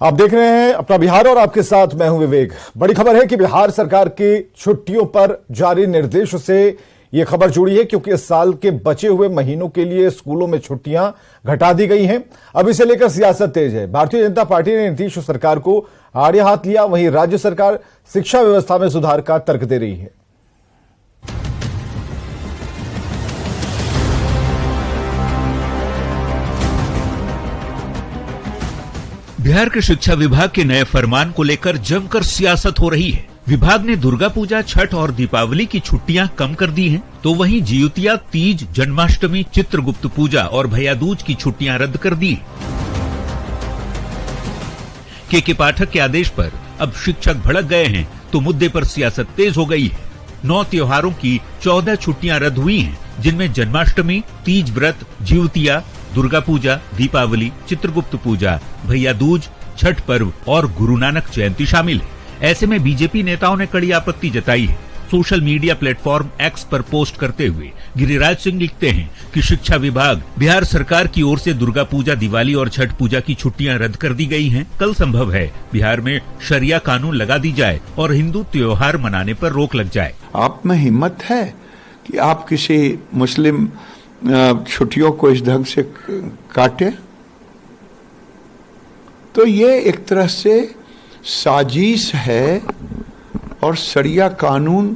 आप देख रहे हैं अपना बिहार और आपके साथ मैं हूं विवेक। बड़ी खबर है कि बिहार सरकार की छुट्टियों पर जारी निर्देशों से यह खबर जुड़ी है, क्योंकि इस साल के बचे हुए महीनों के लिए स्कूलों में छुट्टियां घटा दी गई हैं। अब इसे लेकर सियासत तेज है। भारतीय जनता पार्टी ने नीतीश सरकार को आड़े हाथ लिया, वहीं राज्य सरकार शिक्षा व्यवस्था में सुधार का तर्क दे रही है। बिहार के शिक्षा विभाग के नए फरमान को लेकर जमकर सियासत हो रही है। विभाग ने दुर्गा पूजा, छठ और दीपावली की छुट्टियां कम कर दी हैं, तो वहीं जियुतिया, तीज, जन्माष्टमी, चित्रगुप्त पूजा और भैया दूज की छुट्टियां रद्द कर दी। के पाठक के आदेश पर अब शिक्षक भड़क गए हैं, तो मुद्दे पर सियासत तेज हो गई है। 9 त्योहारों की 14 छुट्टियां रद्द हुई हैं, जिनमें जन्माष्टमी, तीज व्रत, जियुतिया, दुर्गा पूजा, दीपावली, चित्रगुप्त पूजा, भैया दूज, छठ पर्व और गुरु नानक जयंती शामिल है। ऐसे में बीजेपी नेताओं ने कड़ी आपत्ति जताई है। सोशल मीडिया प्लेटफॉर्म एक्स पर पोस्ट करते हुए गिरिराज सिंह लिखते हैं कि शिक्षा विभाग, बिहार सरकार की ओर से दुर्गा पूजा, दिवाली और छठ पूजा की छुट्टियां रद्द कर दी गई हैं। कल संभव है बिहार में शरिया कानून लगा दी जाए और हिंदू त्योहार मनाने पर रोक लग जाए। आप में हिम्मत है कि आप किसी मुस्लिम छुट्टियों को इस ढंग से काटे? तो ये एक तरह से साजिश है और शरिया कानून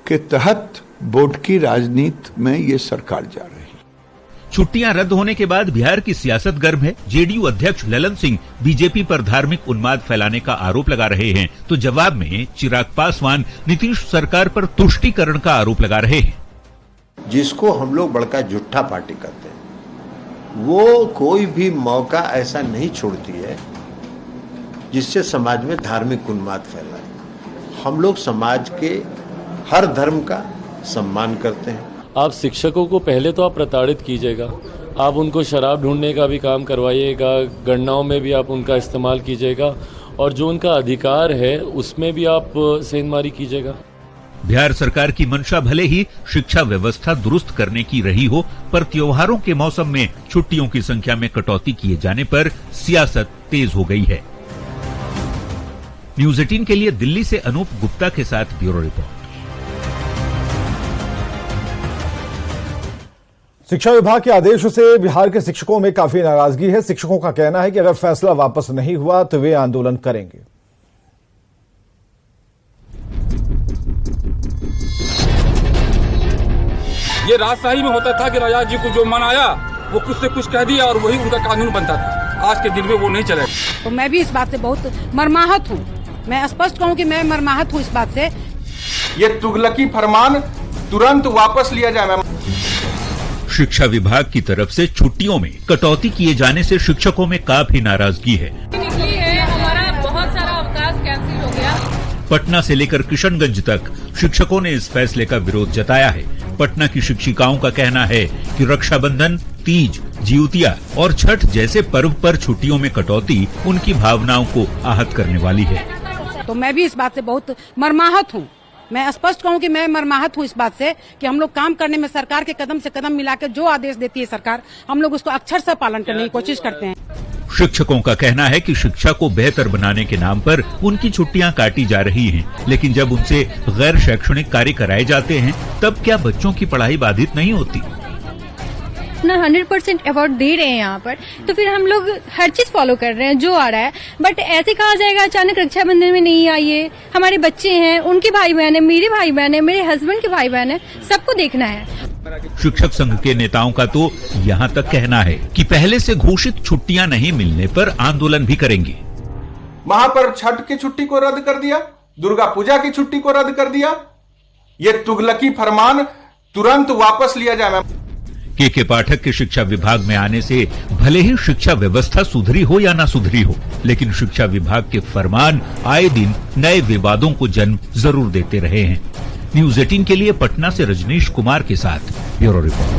के तहत वोट की राजनीति में ये सरकार जा रही है। छुट्टियां रद्द होने के बाद बिहार की सियासत गर्म है। जेडीयू अध्यक्ष ललन सिंह बीजेपी पर धार्मिक उन्माद फैलाने का आरोप लगा रहे हैं, तो जवाब में चिराग पासवान नीतीश सरकार पर तुष्टीकरण का आरोप लगा रहे हैं। जिसको हम लोग बड़का झूठा पार्टी कहते हैं, वो कोई भी मौका ऐसा नहीं छोड़ती है जिससे समाज में धार्मिक उन्माद फैलाए। हम लोग समाज के हर धर्म का सम्मान करते हैं। आप शिक्षकों को पहले तो आप प्रताड़ित कीजिएगा, आप उनको शराब ढूंढने का भी काम करवाइएगा, गणनाओं में भी आप उनका इस्तेमाल कीजिएगा और जो उनका अधिकार है उसमें भी आप सेंधमारी कीजिएगा। बिहार सरकार की मंशा भले ही शिक्षा व्यवस्था दुरुस्त करने की रही हो, पर त्योहारों के मौसम में छुट्टियों की संख्या में कटौती किए जाने पर सियासत तेज हो गई है। न्यूज़ 18 के लिए दिल्ली से अनूप गुप्ता के साथ ब्यूरो रिपोर्ट। शिक्षा विभाग के आदेशों से बिहार के शिक्षकों में काफी नाराजगी है। शिक्षकों का कहना है कि अगर फैसला वापस नहीं हुआ तो वे आंदोलन करेंगे। ये राजशाही में होता था कि राजा जी को जो मन आया वो कुछ से कुछ कह दिया और वही उनका कानून बनता था। आज के दिन में वो नहीं चलेगा। तो मैं भी इस बात से बहुत मर्माहत हूँ। मैं स्पष्ट कहूँ कि मैं मर्माहत हूँ इस बात से। ये तुगलकी फरमान तुरंत वापस लिया जाए। शिक्षा विभाग की तरफ से छुट्टियों में कटौती किए जाने से शिक्षकों में काफी नाराजगी है। हमारा बहुत सारा अवकाश कैंसिल हो गया। पटना से लेकर किशनगंज तक शिक्षकों ने इस फैसले का विरोध जताया है। पटना की शिक्षिकाओं का कहना है कि रक्षाबंधन, तीज, जियुतिया और छठ जैसे पर्व पर छुट्टियों में कटौती उनकी भावनाओं को आहत करने वाली है। तो मैं भी इस बात से बहुत मर्माहत हूँ। मैं स्पष्ट कहूँ कि मैं मर्माहत हूँ इस बात से कि हम लोग काम करने में सरकार के कदम से कदम मिलाकर जो आदेश देती है सरकार, हम लोग उसको अक्षर से पालन करने की कोशिश करते हैं। शिक्षकों का कहना है कि शिक्षा को बेहतर बनाने के नाम पर उनकी छुट्टियां काटी जा रही हैं, लेकिन जब उनसे गैर शैक्षणिक कार्य कराए जाते हैं तब क्या बच्चों की पढ़ाई बाधित नहीं होती? ना 100% एफर्ट दे रहे हैं यहाँ पर, तो फिर हम लोग हर चीज फॉलो कर रहे हैं जो आ रहा है। बट ऐसे कहा जाएगा अचानक रक्षाबंधन में नहीं आइए, हमारे बच्चे हैं, उनके भाई बहन है, मेरे भाई बहन है, मेरे हस्बैंड के भाई बहन है, सबको देखना है। शिक्षक संघ के नेताओं का तो यहाँ तक कहना है कि पहले से घोषित छुट्टियां नहीं मिलने पर आंदोलन भी करेंगे। वहां पर छठ की छुट्टी को रद्द कर दिया, दुर्गा पूजा की छुट्टी को रद्द कर दिया। ये तुगलकी फरमान तुरंत वापस लिया जाए। के पाठक के शिक्षा विभाग में आने से भले ही शिक्षा व्यवस्था सुधरी हो या ना सुधरी हो, लेकिन शिक्षा विभाग के फरमान आए दिन नए विवादों को जन्म जरूर देते रहे हैं। न्यूज़ 18 के लिए पटना से रजनीश कुमार के साथ ब्यूरो रिपोर्ट।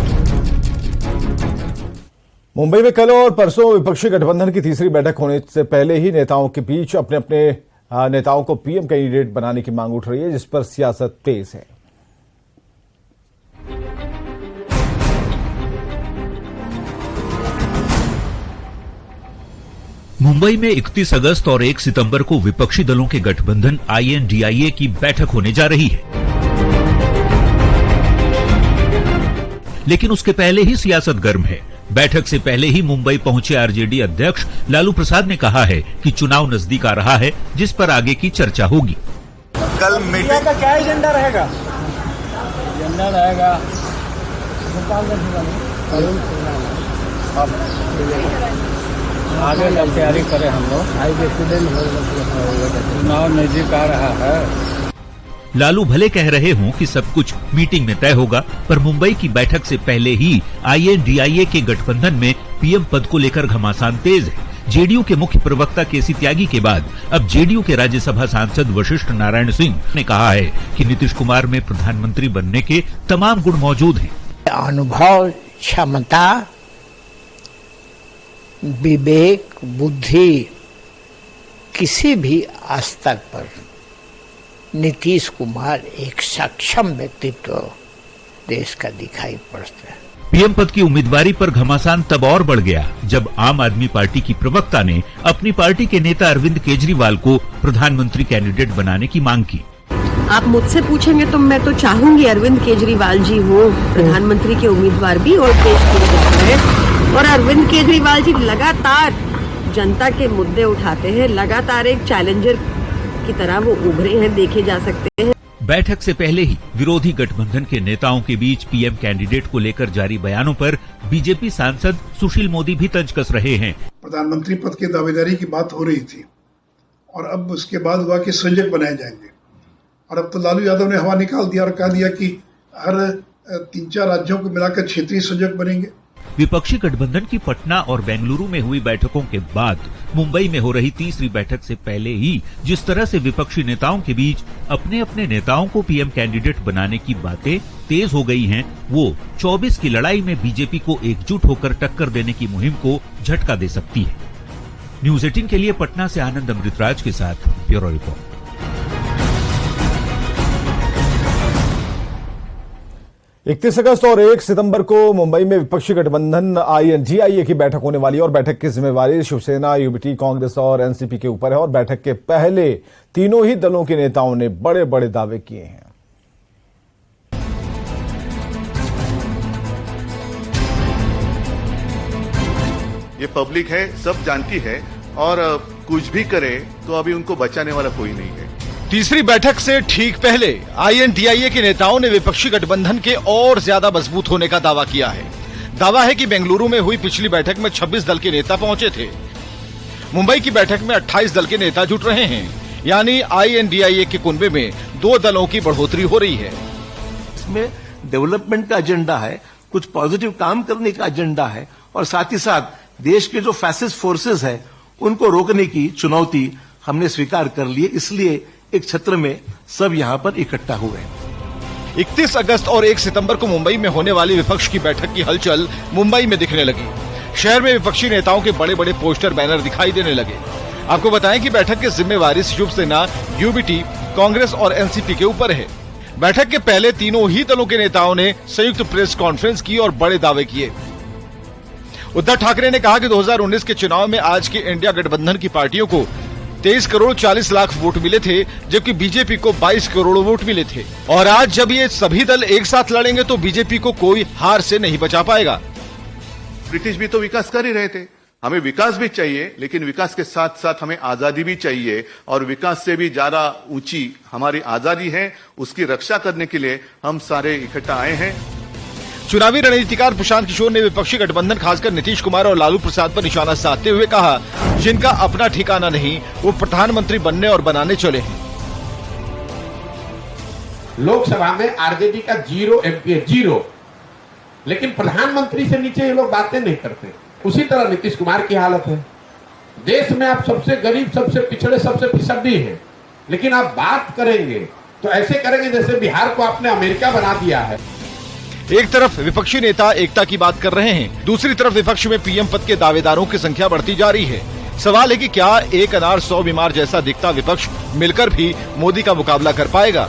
मुंबई में कल और परसों विपक्षी गठबंधन की तीसरी बैठक होने से पहले ही नेताओं के बीच अपने अपने नेताओं को पीएम कैंडिडेट बनाने की मांग उठ रही है, जिस पर सियासत तेज है। मुंबई में 31 अगस्त और 1 सितंबर को विपक्षी दलों के गठबंधन INDIA की बैठक होने जा रही है, लेकिन उसके पहले ही सियासत गर्म है। बैठक से पहले ही मुंबई पहुंचे आरजेडी अध्यक्ष लालू प्रसाद ने कहा है कि चुनाव नजदीक आ रहा है, जिस पर आगे की चर्चा होगी। कल मीडिया का क्या एजेंडा रहेगा? एजेंडा रहेगा आगे का तैयारी करें हम लोग। चुनाव नजदीक आ रहा है। लालू भले कह रहे हों कि सब कुछ मीटिंग में तय होगा, पर मुंबई की बैठक से पहले ही INDIA के गठबंधन में PM पद को लेकर घमासान तेज है। जेडीयू के मुख्य प्रवक्ता केसी त्यागी के बाद अब जेडीयू के राज्यसभा सांसद वशिष्ठ नारायण सिंह ने कहा है कि नीतीश कुमार में प्रधानमंत्री बनने के तमाम गुण मौजूद हैं। अनुभव, क्षमता, विवेक, बुद्धि, किसी भी स्तर पर नीतीश कुमार एक सक्षम व्यक्तित्व देश का दिखाई पड़ता है। PM पद की उम्मीदवारी पर घमासान तब और बढ़ गया जब आम आदमी पार्टी की प्रवक्ता ने अपनी पार्टी के नेता अरविंद केजरीवाल को प्रधानमंत्री कैंडिडेट बनाने की मांग की। आप मुझसे पूछेंगे तो मैं तो चाहूंगी अरविंद केजरीवाल जी हो प्रधानमंत्री के उम्मीदवार भी और देश के। और अरविंद केजरीवाल जी लगातार जनता के मुद्दे उठाते हैं, लगातार एक चैलेंजर की तरह वो उभरे हैं, देखे जा सकते हैं। बैठक से पहले ही विरोधी गठबंधन के नेताओं के बीच PM कैंडिडेट को लेकर जारी बयानों पर बीजेपी सांसद सुशील मोदी भी तंज कस रहे हैं। प्रधानमंत्री पद की दावेदारी की बात हो रही थी और अब उसके बाद हुआ कि संयोजक बनाए जाएंगे, और अब तो लालू यादव ने हवा निकाल दिया और कह दिया कि हर 3-4 राज्यों को मिलाकर क्षेत्रीय संयोजक बनेंगे। विपक्षी गठबंधन की पटना और बेंगलुरु में हुई बैठकों के बाद मुंबई में हो रही तीसरी बैठक से पहले ही जिस तरह से विपक्षी नेताओं के बीच अपने अपने नेताओं को PM कैंडिडेट बनाने की बातें तेज हो गई हैं, वो 24 की लड़ाई में बीजेपी को एकजुट होकर टक्कर देने की मुहिम को झटका दे सकती है। न्यूज़ 18 के लिए पटना से आनंद अमृतराज के साथ ब्यूरो रिपोर्ट। 31 अगस्त और 1 सितंबर को मुंबई में विपक्षी गठबंधन INDIA की बैठक होने वाली है और बैठक की जिम्मेवारी शिवसेना, UBT, कांग्रेस और NCP के ऊपर है। और बैठक के पहले तीनों ही दलों के नेताओं ने बड़े बड़े दावे किए हैं। ये पब्लिक है, सब जानती है, और कुछ भी करे तो अभी उनको बचाने वाला कोई नहीं है। तीसरी बैठक से ठीक पहले INDIA के नेताओं ने विपक्षी गठबंधन के और ज्यादा मजबूत होने का दावा किया है। दावा है कि बेंगलुरु में हुई पिछली बैठक में 26 दल के नेता पहुंचे थे। मुंबई की बैठक में 28 दल के नेता जुट रहे हैं, यानी INDIA के कुनबे में 2 दलों की बढ़ोतरी हो रही है। इसमें डेवलपमेंट का एजेंडा है, कुछ पॉजिटिव काम करने का एजेंडा है, और साथ ही साथ देश के जो फैसिस्ट फोर्सेस है उनको रोकने की चुनौती हमने स्वीकार कर ली। इसलिए एक छत्र में सब यहां पर इकट्ठा हुए। 31 अगस्त और 1 सितंबर को मुंबई में होने वाली विपक्ष की बैठक की हलचल मुंबई में दिखने लगी। शहर में विपक्षी नेताओं के बड़े बड़े पोस्टर, बैनर दिखाई देने लगे। आपको बताएं कि बैठक की जिम्मेवारी शिवसेना, UBT, कांग्रेस और NCP के ऊपर है। बैठक के पहले तीनों ही दलों के नेताओं ने संयुक्त प्रेस कॉन्फ्रेंस की और बड़े दावे किए। उद्धव ठाकरे ने कहा कि 2019 के चुनाव में आज के इंडिया गठबंधन की पार्टियों को 23 करोड़ 40 लाख वोट मिले थे, जबकि बीजेपी को 22 करोड़ वोट मिले थे। और आज जब ये सभी दल एक साथ लड़ेंगे तो बीजेपी को कोई हार से नहीं बचा पाएगा। ब्रिटिश भी तो विकास कर ही रहे थे, हमें विकास भी चाहिए, लेकिन विकास के साथ साथ हमें आजादी भी चाहिए, और विकास से भी ज्यादा ऊंची हमारी आजादी है। उसकी रक्षा करने के लिए हम सारे इकट्ठा आए हैं। चुनावी रणनीतिकार प्रशांत किशोर ने विपक्षी गठबंधन खासकर नीतीश कुमार और लालू प्रसाद पर निशाना साधते हुए कहा, जिनका अपना ठिकाना नहीं वो प्रधानमंत्री बनने और बनाने चले हैं। लोकसभा में आरजेडी का 0 MP है, 0, लेकिन प्रधानमंत्री से नीचे ये लोग बातें नहीं करते। उसी तरह नीतीश कुमार की हालत है। देश में आप सबसे गरीब, सबसे पिछड़े, सबसे पिछड़ी है, लेकिन आप बात करेंगे तो ऐसे करेंगे जैसे बिहार को आपने अमेरिका बना दिया है। एक तरफ विपक्षी नेता एकता की बात कर रहे हैं, दूसरी तरफ विपक्ष में PM पद के दावेदारों की संख्या बढ़ती जा रही है। सवाल है कि क्या एक अनार 100 बीमार जैसा दिखता विपक्ष मिलकर भी मोदी का मुकाबला कर पाएगा।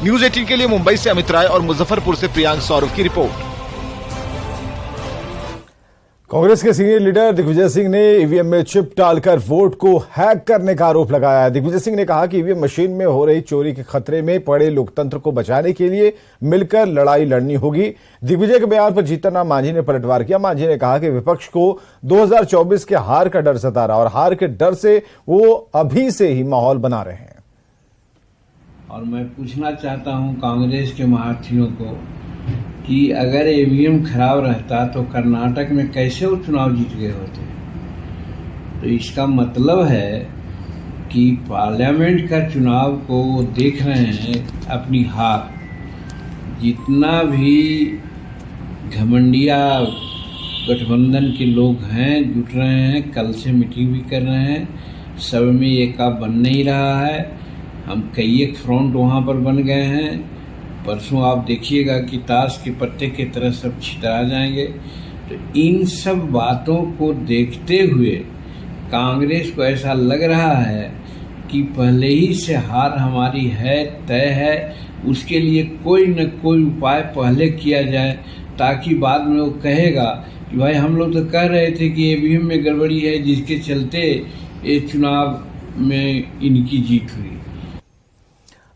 न्यूज़ 18 के लिए मुंबई से अमित राय और मुजफ्फरपुर से प्रियांक सौरभ की रिपोर्ट। कांग्रेस के सीनियर लीडर दिग्विजय सिंह ने ईवीएम में चिप डालकर वोट को हैक करने का आरोप लगाया है। दिग्विजय सिंह ने कहा कि ईवीएम मशीन में हो रही चोरी के खतरे में पड़े लोकतंत्र को बचाने के लिए मिलकर लड़ाई लड़नी होगी। दिग्विजय के बयान पर जीतन राम मांझी ने पलटवार किया। मांझी ने कहा कि विपक्ष को 2024 के हार का डर सता रहा और हार के डर से वो अभी से ही माहौल बना रहे हैं। और मैं पूछना चाहता हूं कांग्रेस के महारथियों को कि अगर ईवीएम खराब रहता तो कर्नाटक में कैसे वो चुनाव जीत गए होते। तो इसका मतलब है कि पार्लियामेंट का चुनाव को वो देख रहे हैं अपनी हार। जितना भी घमंडिया गठबंधन के लोग हैं जुट रहे हैं, कल से मीटिंग भी कर रहे हैं, सब में एका बन नहीं रहा है। हम कई एक फ्रंट वहाँ पर बन गए हैं। परसों आप देखिएगा कि ताश के पत्ते की तरह सब छितरा जाएंगे। तो इन सब बातों को देखते हुए कांग्रेस को ऐसा लग रहा है कि पहले ही से हार हमारी है, तय है। उसके लिए कोई न कोई उपाय पहले किया जाए ताकि बाद में वो कहेगा कि भाई हम लोग तो कह रहे थे कि ईवीएम में गड़बड़ी है, जिसके चलते ये चुनाव में इनकी जीत हुई।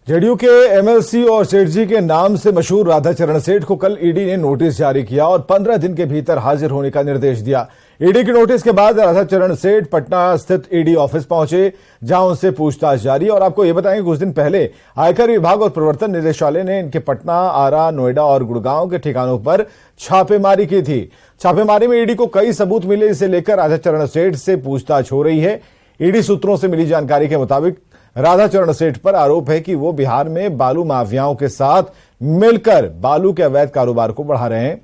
जेडीयू के एमएलसी और सेठ जी के नाम से मशहूर राधाचरण सेठ को कल ईडी ने नोटिस जारी किया और 15 दिन के भीतर हाजिर होने का निर्देश दिया। ईडी के नोटिस के बाद राधाचरण सेठ पटना स्थित ईडी ऑफिस पहुंचे, जहां उनसे पूछताछ जारी। और आपको यह बताएं कि कुछ दिन पहले आयकर विभाग और प्रवर्तन निदेशालय ने इनके पटना, आरा, नोएडा और गुड़गांव के ठिकानों पर छापेमारी की थी। छापेमारी में ईडी को कई सबूत मिले, इसे लेकर राधाचरण सेठ से पूछताछ हो रही है। ईडी सूत्रों से मिली जानकारी के मुताबिक राधाचरण सेठ पर आरोप है कि वो बिहार में बालू माफियाओं के साथ मिलकर बालू के अवैध कारोबार को बढ़ा रहे हैं।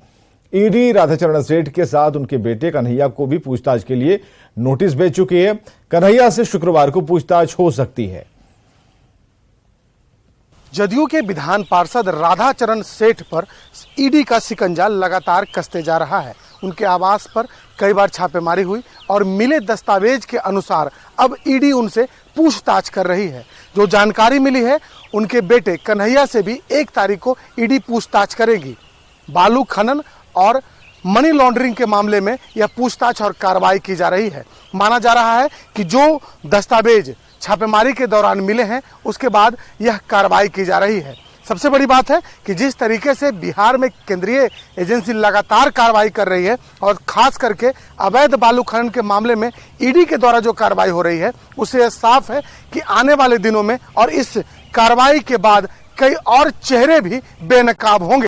ईडी राधाचरण सेठ के साथ उनके बेटे कन्हैया को भी पूछताछ के लिए नोटिस भेज चुकी है। कन्हैया से शुक्रवार को पूछताछ हो सकती है। जदयू के विधान पार्षद राधाचरण सेठ पर ईडी का शिकंजा लगातार कसते जा रहा है। उनके आवास पर कई बार छापेमारी हुई और मिले दस्तावेज के अनुसार अब ईडी उनसे पूछताछ कर रही है। जो जानकारी मिली है, उनके बेटे कन्हैया से भी 1 तारीख को ईडी पूछताछ करेगी। बालू खनन और मनी लॉन्ड्रिंग के मामले में यह पूछताछ और कार्रवाई की जा रही है। माना जा रहा है कि जो दस्तावेज छापेमारी के दौरान मिले हैं, उसके बाद यह कार्रवाई की जा रही है। सबसे बड़ी बात है कि जिस तरीके से बिहार में केंद्रीय एजेंसी लगातार कार्रवाई कर रही है और खास करके अवैध बालू खनन के मामले में ईडी के द्वारा जो कार्रवाई हो रही है, उससे यह साफ है कि आने वाले दिनों में और इस कार्रवाई के बाद कई और चेहरे भी बेनकाब होंगे।